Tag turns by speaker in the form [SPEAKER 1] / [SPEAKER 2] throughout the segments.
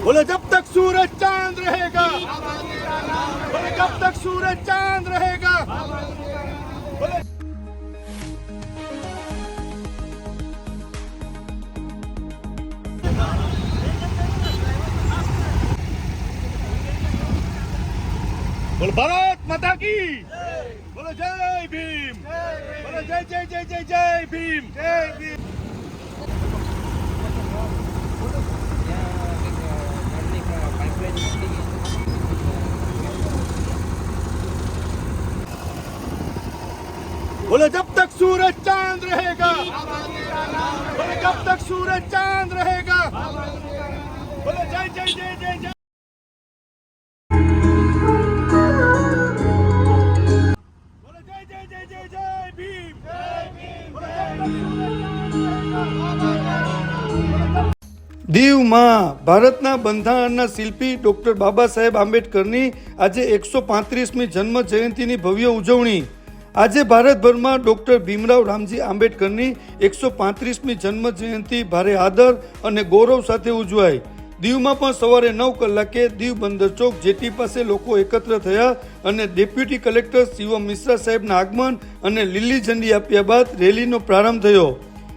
[SPEAKER 1] बोले जब तक सूरज चांद रहेगा, बोले जब तक सूरज चांद रहेगा, बोले बोले भारत माता की, बोले जय भीम, बोले जय जय जय जय जय भीम, जय भीम। बोले जब तक सूरज चांद रहेगा, बोले जब तक सूरज चांद रहेगा, बोले जय जय जय जय जय, बोले जय जय जय जय जय भीम, बोले जब तक सूरज चांद रहेगा। દીવમાં ભારતના બંધારણના શિલ્પી ડોક્ટર બાબા સાહેબ આંબેડકરની આજે 135મી જન્મ જયંતિની ભવ્ય ઉજવણી। આજે ભારતભરમાં ડોક્ટર ભીમરાવ રામજી આંબેડકરની 135મી જન્મ જયંતિ ભારે આદર અને ગૌરવ સાથે ઉજવાઈ। દીવમાં પણ સવારે 9 કલાકે દીવ બંદર ચોક જેટી પાસે લોકો એકત્ર થયા અને ડેપ્યુટી કલેક્ટર શિવમ મિશ્રા સાહેબના આગમન અને લીલી ઝંડી આપ્યા બાદ રેલીનો પ્રારંભ થયો।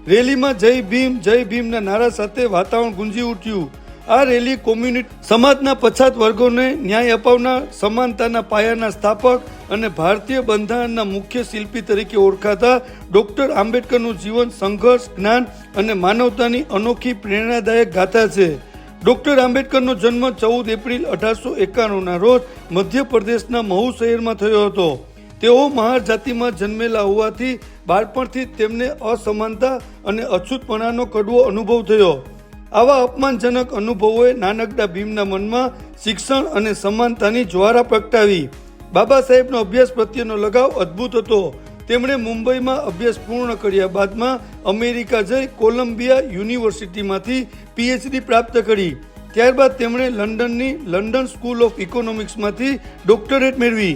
[SPEAKER 1] રેલીમાં જય ભીમના નારા સાથે વાતાવરણ ગુંજી ઉઠ્યું। આ રેલી કોમ્યુનિટી સમાજના પછાત વર્ગોને ન્યાય અપાવનાર, સમાનતાના પાયાના સ્થાપક અને ભારતીય બંધારણના મુખ્ય શિલ્પી તરીકે ઓળખાતા ડોક્ટર આંબેડકરનું જીવન સંઘર્ષ, જ્ઞાન અને માનવતાની અનોખી પ્રેરણાદાયક ગાથા છે। ડોક્ટર આંબેડકરનો જન્મ 14 એપ્રિલ 1891ના રોજ મધ્યપ્રદેશના મહુ શહેરમાં થયો હતો। તેઓ મહાર જાતિમાં જન્મેલા હોવાથી બાળપણથી તેમને અસમાનતા અને અછૂતપણાનો કડવો અનુભવ થયો। આવા અપમાનજનક અનુભવોએ નાનકડા ભીમના મનમાં શિક્ષણ અને સમાનતાની જ્વાળા પ્રગટાવી। બાબા સાહેબનો અભ્યાસ પ્રત્યેનો લગાવ અદ્ભુત હતો। તેમણે મુંબઈમાં અભ્યાસ પૂર્ણ કર્યા બાદમાં અમેરિકા જઈ કોલંબિયા યુનિવર્સિટીમાંથી PhD પ્રાપ્ત કરી। ત્યારબાદ તેમણે લંડનની લંડન સ્કૂલ ઓફ ઇકોનોમિક્સમાંથી ડોક્ટરેટ મેળવી।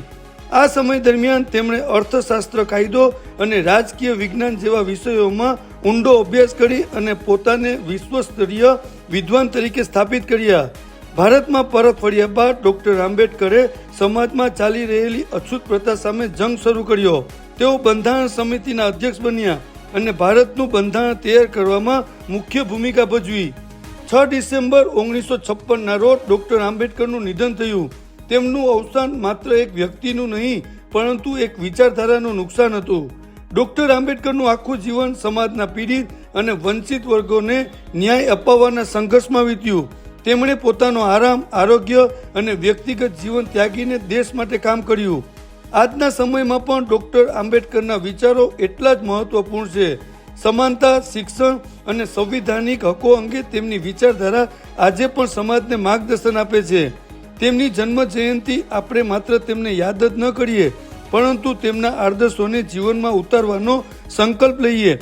[SPEAKER 1] આ સમય દરમિયાન તેમણે અર્થશાસ્ત્ર, કાયદો અને રાજકીય વિજ્ઞાન જેવા વિષયોમાં ઊંડો અભ્યાસ કરી અને પોતાને વિશ્વસ્તરીય વિદ્વાન તરીકે સ્થાપિત કર્યા। ભારતમાં પરત ફર્યા બાદ ડોક્ટર આંબેડકરે સમાજમાં ચાલી રહેલી અછૂત પ્રથા સામે જંગ શરૂ કર્યો। તેઓ બંધારણ સમિતિના અધ્યક્ષ બન્યા અને ભારતનું બંધારણ તૈયાર કરવામાં મુખ્ય ભૂમિકા ભજવી। 6 ડિસેમ્બર 1956ના રોજ ડોક્ટર આંબેડકરનું નિધન થયું। તેમનું અવસાન માત્ર એક વ્યક્તિનું નહીં પરંતુ એક વિચારધારાનું નુકસાન હતું। ડોક્ટર આંબેડકરનું આખું જીવન સમાજના પીડિત અને વંચિત વર્ગોને ન્યાય અપાવવાના સંઘર્ષમાં વીત્યું। તેમણે પોતાનો આરામ, આરોગ્ય અને વ્યક્તિગત જીવન ત્યાગીને દેશ માટે કામ કર્યું। આજના સમયમાં પણ ડોક્ટર આંબેડકરના વિચારો એટલા જ મહત્વપૂર્ણ છે। સમાનતા, શિક્ષણ અને સંવિધાનિક હકો અંગે તેમની વિચારધારા આજે પણ સમાજને માર્ગદર્શન આપે છે। તેમની જન્મ જયંતિ આપણે માત્ર તેમને યાદ જ ન કરીએ પરંતુ તેમના આદર્શોને જીવનમાં ઉતારવાનો સંકલ્પ લઈએ।